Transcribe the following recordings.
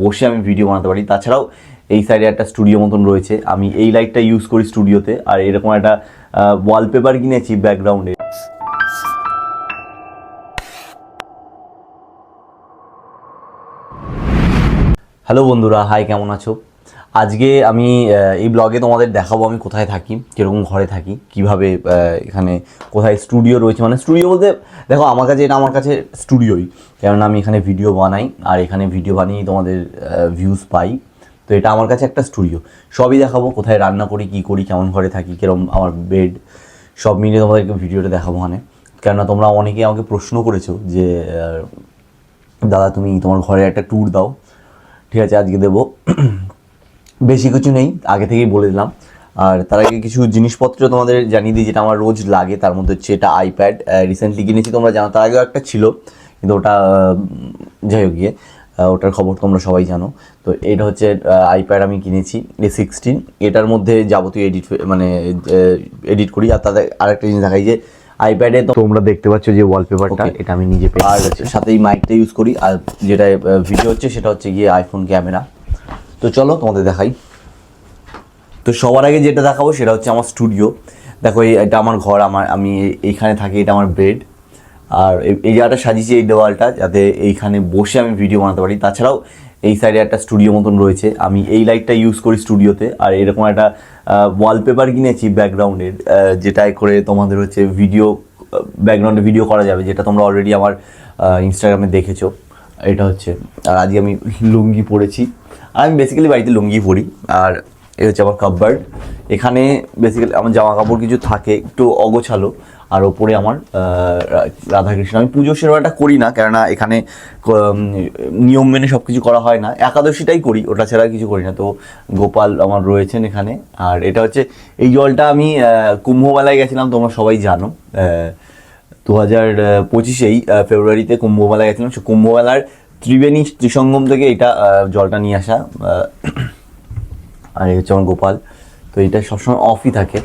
বসে আমি ভিডিও বানাতে পারি। তাছাড়াও এই সাইডে একটা স্টুডিও মতন রয়েছে, আমি এই লাইটটা ইউজ করি স্টুডিওতে। আর এরকম একটা ওয়ালপেপার কিনেছি ব্যাকগ্রাউন্ডে। হ্যালো বন্ধুরা, হাই, কেমন আছো? আজকে আমি এই ব্লগে তোমাদের দেখাবো আমি কোথায় থাকি, কীরকম ঘরে থাকি, কিভাবে এখানে কোথায় স্টুডিও রয়েছে। মানে স্টুডিও বলতে দেখো, এটা আমার কাছে স্টুডিওই, কেননা আমি এখানে ভিডিও বানাই আর এখানে ভিডিও বানিয়েই তোমাদের ভিউজ পাই। তো এটা আমার কাছে একটা স্টুডিও। সবই দেখাবো, কোথায় রান্না করি, কী করি, কেমন ঘরে থাকি, কীরকম আমার বেড, সব মিলিয়ে তোমাদেরকে ভিডিওটা দেখাবো। মানে কেননা তোমরা অনেকেই আমাকে প্রশ্ন করেছো যে দাদা তুমি তোমার ঘরে একটা ট্যুর দাও। ঠিক আছে, আজকে দেবো। বেশি কিছু নেই, আগে থেকেই বলে দিলাম। আর তার আগে কিছু জিনিসপত্র তোমাদের জানিয়ে দিই যেটা আমার রোজ লাগে। তার মধ্যে হচ্ছে এটা আইপ্যাড, রিসেন্টলি কিনেছি, তোমরা জানো। তার আগেও একটা ছিল, কিন্তু ওটা যাই হোক গিয়ে ওটার খবর তোমরা সবাই জানো। তো এটা হচ্ছে আইপ্যাড আমি কিনেছি A16। এটার মধ্যে যাবতীয় এডিট করি। আর তাদের আরেকটা জিনিস দেখাই যে আইপ্যাডে তোমরা দেখতে পাচ্ছ যে ওয়ালপেপারটা, এটা আমি নিজে পেয়ে। আর সাথে এই মাইকটা ইউজ করি। আর যেটা ভিডিও হচ্ছে সেটা হচ্ছে গিয়ে আইফোন ক্যামেরা। তো চলো তোমাদের দেখাই। তো সবার আগে যেটা দেখাবো সেটা হচ্ছে আমার স্টুডিও। দেখো, এটা আমার ঘর, আমি এইখানে থাকি, এটা আমার বেড। আর এই জায়গাটা সাজিয়েছি, এই দেওয়ালটা, যাতে এইখানে বসে আমি ভিডিও বানাতে পারি। তাছাড়াও এই সাইডে একটা স্টুডিও মতন রয়েছে, আমি এই লাইটটা ইউজ করি স্টুডিওতে। আর এরকম একটা ওয়ালপেপার কিনেছি ব্যাকগ্রাউন্ডের, যেটাই করে তোমাদের হচ্ছে ব্যাকগ্রাউন্ডে ভিডিও করা যাবে, যেটা তোমরা অলরেডি আমার ইনস্টাগ্রামে দেখেছো। এটা হচ্ছে, আর আজকে আমি লুঙ্গি পরেছি। আমি বেসিক্যালি বাড়িতে লুঙ্গি পরি। আর এই হচ্ছে আমার কাপবার্ড। এখানে বেসিক্যালি আমার জামা কাপড় কিছু থাকে একটু অগোছালো। আর ওপরে আমার রাধাকৃষ্ণ। আমি পুজো সেরকম একটা করি না, কেননা এখানে নিয়ম মেনে সব কিছু করা হয় না। একাদশীটাই করি, ওটা ছাড়া কিছু করি না। তো গোপাল আমার রয়েছেন এখানে। আর এটা হচ্ছে, এই জলটা আমি কুম্ভমেলায় গেছিলাম, তোমরা সবাই জানো। 2025 ফেব্রুয়ারিতে কুম্ভমেলায় গেছিলাম। সে কুম্ভমেলার ত্রিবেণী ত্রিসঙ্গম থেকে এটা জলটা নিয়ে আসা। আর এই হচ্ছে আমার গোপাল। তো এটা সবসময় অফই থাকে।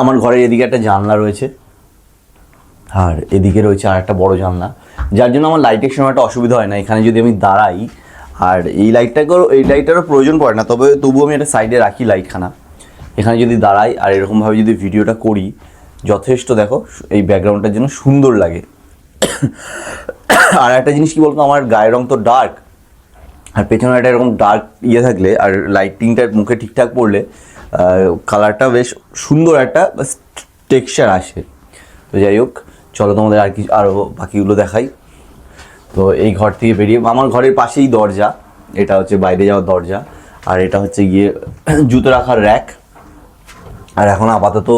আমার ঘরের এদিকে একটা জানলা রয়েছে, আর এদিকে রয়েছে আর একটা বড় জানলা, যার জন্য আমার লাইটের সময় একটা অসুবিধা হয় না। এখানে যদি আমি দাঁড়াই, আর এই লাইটটারও প্রয়োজন পড়ে না, তবুও আমি একটা সাইডে রাখি লাইটখানা। এখানে যদি দাঁড়াই আর এরকমভাবে যদি ভিডিওটা করি, যথেষ্ট দেখো এই ব্যাকগ্রাউন্ডটার জন্য সুন্দর লাগে। আর একটা জিনিস কি বলতো, আমার গায়ের রং তো ডার্ক, আর পেছনে একটা এরকম ডার্ক থাকলে আর লাইটিংটা মুখে ঠিকঠাক পড়লে কালারটা বেশ সুন্দর একটা টেক্সচার আসে। তো যাই হোক, চলো তোমাদের আরও বাকিগুলো দেখাই। তো এই ঘর থেকে বেরিয়ে আমার ঘরের পাশেই দরজা, এটা হচ্ছে বাইরে যাওয়ার দরজা। আর এটা হচ্ছে গিয়ে জুতো রাখার র্যাক। আর এখন আপাতত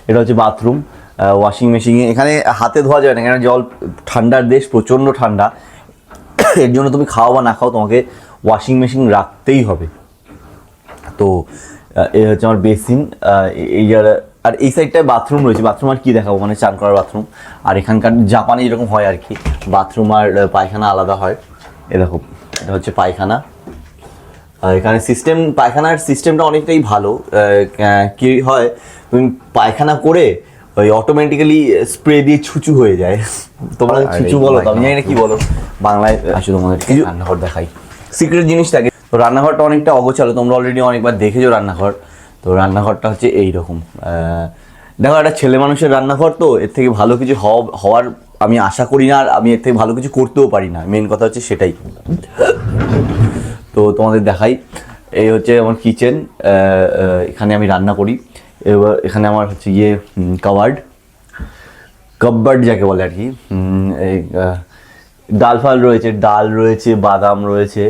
এটা হচ্ছে বাথরুম। ওয়াশিং মেশিনে এখানে হাতে ধোয়া যায় না, কেন জল ঠান্ডার দেশ, প্রচণ্ড ঠান্ডা। এর জন্য তুমি খাও বা না খাও, তোমাকে ওয়াশিং মেশিন রাখতেই হবে। তো এই হচ্ছে আমার বেসিন। এই আর এই সাইডটায় বাথরুম রয়েছে। বাথরুম আর কি দেখাবো, মানে চান করার বাথরুম। আর এখানকার জাপানে যেরকম হয় আর কি, বাথরুম আর পায়খানা আলাদা হয়। এ দেখো, এটা হচ্ছে পায়খানা। এখানে পায়খানার সিস্টেমটা অনেকটাই ভালো। কি হয়, তুমি পায়খানা করে ওই অটোমেটিক্যালি স্প্রে দিয়ে ছুঁচু হয়ে যায়। তোমরা ছুঁচু বলো, তো আমি জানি না কি বলো বাংলায়। আসলে তোমাদের রান্নাঘর দেখাই, সিক্রেট জিনিস থাকে। তো রান্নাঘরটা অনেকটা অগোছালো, তোমরা অলরেডি অনেকবার দেখেছো রান্নাঘর। তো রান্নাঘরটা হচ্ছে এইরকম। দেখো, একটা ছেলে মানুষের রান্নাঘর, তো এর থেকে ভালো কিছু হওয়ার আমি আশা করি না। আর আমি এর থেকে ভালো কিছু করতেও পারি না, মেন কথা হচ্ছে সেটাই। তো তোমাদের দেখাই, এই হচ্ছে আমার কিচেন। এখানে আমি রান্না করি। এবার এখানে আমার হচ্ছে গিয়ে কাপবার্ড যাকে বলে আর কি। এই ডাল রয়েছে, বাদাম রয়েছে,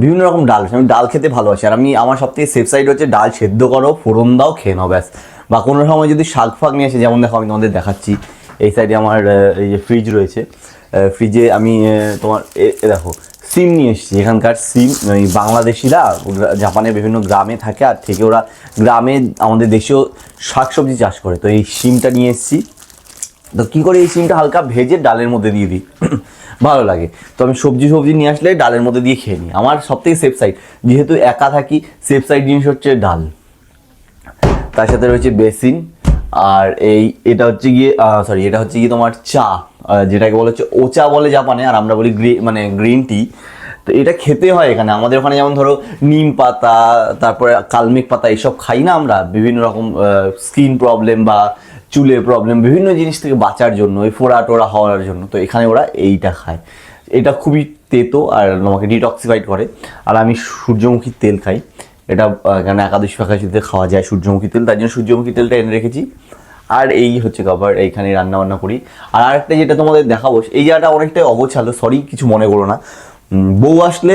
বিভিন্ন রকম ডাল। আমি ডাল খেতে ভালোবাসি। আর আমার সবথেকে সেফ সাইড হচ্ছে ডাল সেদ্ধ করো, ফোড়ন দাও, খেয়ে নাও, ব্যাস। বা কোনো সময় যদি শাক ফাক নিয়ে আসে, যেমন দেখো আমি তোমাদের দেখাচ্ছি, এই সাইডে আমার এই যে ফ্রিজ রয়েছে। ফ্রিজে আমি তোমার দেখো সিম নিয়ে এসেছি। এখানকার সিম বাংলাদেশিরা জাপানের বিভিন্ন গ্রামে থাকে, আর থেকে ওরা গ্রামে আমাদের দেশেও শাকসবজি চাষ করে। তো এই সিমটা নিয়ে এসেছি। তো কী করে, এই সিমটা হালকা ভেজে ডালের মধ্যে দিয়ে দিই, ভালো লাগে। তো আমি সবজি নিয়ে আসলে ডালের মধ্যে দিয়ে খেয়ে নিই। আমার সবথেকে সেফ সাইড, যেহেতু একা থাকি, সেফ সাইড জিনিস হচ্ছে ডাল। তার সাথে রয়েছে বেসিন। আর এটা হচ্ছে গিয়ে তোমার চা, যেটাকে বলা হচ্ছে ওচা বলে জাপানে, আর আমরা বলি গ্রিন টি। তো এটা খেতে হয় এখানে, আমাদের ওখানে যেমন ধরো নিম পাতা, তারপরে কালমেঘ পাতা, এইসব খাই না আমরা বিভিন্ন রকম স্কিন প্রবলেম বা চুলের প্রবলেম, বিভিন্ন জিনিস থেকে বাঁচার জন্য, ওই ফোড়া টোড়া হওয়ার জন্য। তো এখানে ওরা এইটা খায়। এটা খুবই তেতো আর আমাকে ডিটক্সিফাইড করে। আর আমি সূর্যমুখীর তেল খাই, এটা কেন একাদশী ফেকাদশীতে খাওয়া যায় সূর্যমুখী তেল, তাই জন্য সূর্যমুখী তেলটা এনে রেখেছি। আর এই হচ্ছে খাবার, এইখানে রান্না বান্না করি। আর আরেকটা যেটা তোমাদের দেখাবো, এই জায়গাটা অনেকটাই অগোছালো, সরি কিছু মনে করো না, বউ আসলে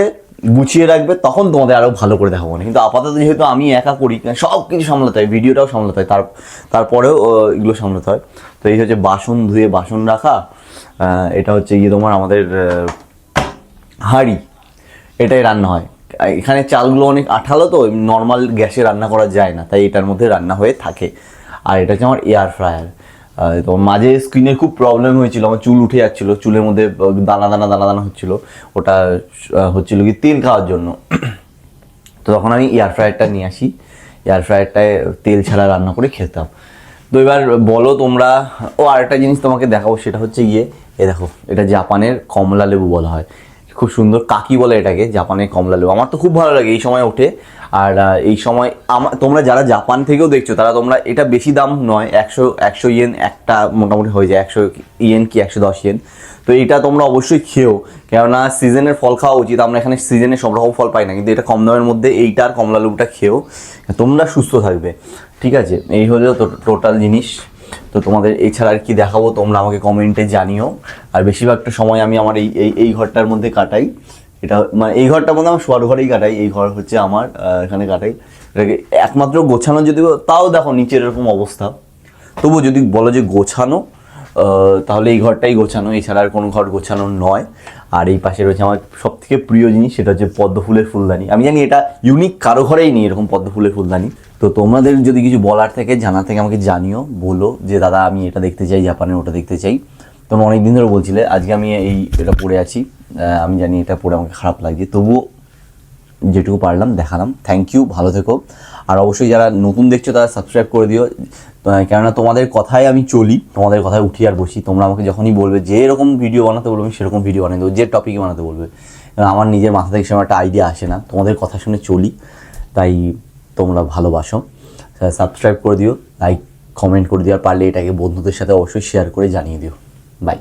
গুছিয়ে রাখবে, তখন তোমাদের আরও ভালো করে দেখাবো না। কিন্তু আপাতত যেহেতু আমি একা করি, সব কিছু সামলাতে হয়, ভিডিওটাও সামলাতে হয়, তারপরেও এগুলো সামলাতে হয়। তো এই হচ্ছে বাসন ধুয়ে বাসন রাখা, এটা হচ্ছে তোমার আমাদের হাঁড়ি, এটাই রান্না হয়। এখানে চালগুলো অনেক আঠালো, তো নর্মাল গ্যাসে রান্না করা যায় না, তাই এটার মধ্যে রান্না হয়ে থাকে। আর এটা হচ্ছে আমার এয়ার ফ্রায়ার। তো মাঝে স্কিনের খুব প্রবলেম হয়েছিল, আমার চুল উঠে যাচ্ছিলো, চুলের মধ্যে দানা দানা দানা দানা হচ্ছিলো, ওটা হচ্ছিল কি তেল খাওয়ার জন্য। তো তখন আমি এয়ার ফ্রায়ারটা নিয়ে আসি, এয়ার ফ্রায়ারটায় তেল ছাড়া রান্না করে খেতাম। তো এবার বলো তোমরা, আরেকটা জিনিস তোমাকে দেখাবো, সেটা হচ্ছে এ দেখো, এটা জাপানের কমলা লেবু বলা হয়, খুব সুন্দর, কাকি বলে এটাকে, জাপানের কমলা লেবু। আমার তো খুব ভালো লাগে এই সময় ওঠে। আর এই সময় তোমরা যারা জাপান থেকেও দেখছো, তারা তোমরা, এটা বেশি দাম নয়, 100 ইয়েন একটা মোটামুটি হয়ে যায়, 100 ইয়েন কি 110 ইয়েন। তো এটা তোমরা অবশ্যই খেও, কেননা সিজনের ফল খাওয়া উচিত। আমরা এখানে সিজনে সব রকম ফল পাই না, কিন্তু এটা কম দামের মধ্যে এইটার কমলা লেবুটা খেও, তোমরা সুস্থ থাকবে। ঠিক আছে, এই হলো টোটাল জিনিস। তো তোমাদের এছাড়া আর কি দেখাবো তোমরা আমাকে কমেন্টে জানিও। আর বেশিরভাগটা সময় আমি আমার এই ঘরটার মধ্যে কাটাই, এটা মানে এই ঘরটার মধ্যে আমার শোয়ার ঘরেই কাটাই, এই ঘর হচ্ছে আমার, এখানে কাটাই। এটাকে একমাত্র গোছানো যদি, তাও দেখো নিচের এরকম অবস্থা, তবু যদি বলো যে গোছানো, তাহলে এই ঘরটাই গোছানো, এছাড়া আর কোনো ঘর গোছানো নয়। আর এই পাশে রয়েছে আমার সব থেকে প্রিয় জিনিস, সেটা হচ্ছে পদ্ম ফুলের ফুলদানি। আমি জানি এটা ইউনিক, কারো ঘরেই নেই এরকম পদ্ম ফুলের ফুলদানি। তো তোমাদের যদি কিছু বলার থেকে, জানার থেকে আমাকে জানিও, বলো যে দাদা আমি এটা দেখতে চাই, জাপানের ওটা দেখতে চাই। তোমরা অনেক দিন ধরে বলছিলে, আজকে আমি এটা পরে আছি। আমি জানি এটা পরে আমাকে খারাপ লাগছে, তবুও যেটুকু পারলাম দেখালাম। থ্যাংক ইউ, ভালো থেকো। আর অবশ্যই যারা নতুন দেখছো তারা সাবস্ক্রাইব করে দিও, কেননা তোমাদের কথায় আমি চলি, তোমাদের কথায় উঠি আর বসি। তোমরা আমাকে যখনই বলবে যে এরকম ভিডিও বানাতে বলবে, আমি সেরকম ভিডিও বানিয়ে দেবো, যে টপিকে বানাতে বলবে। আমার নিজের মাথা থেকে সেরকম একটা আইডিয়া আসে না, তোমাদের কথা শুনে চলি, তাই তোমরা ভালোবাসো। সাবস্ক্রাইব করে দিও, লাইক কমেন্ট করে দিও, আর পারলে এটাকে বন্ধুদের সাথে অবশ্যই শেয়ার করে জানিয়ে দিও। বাই।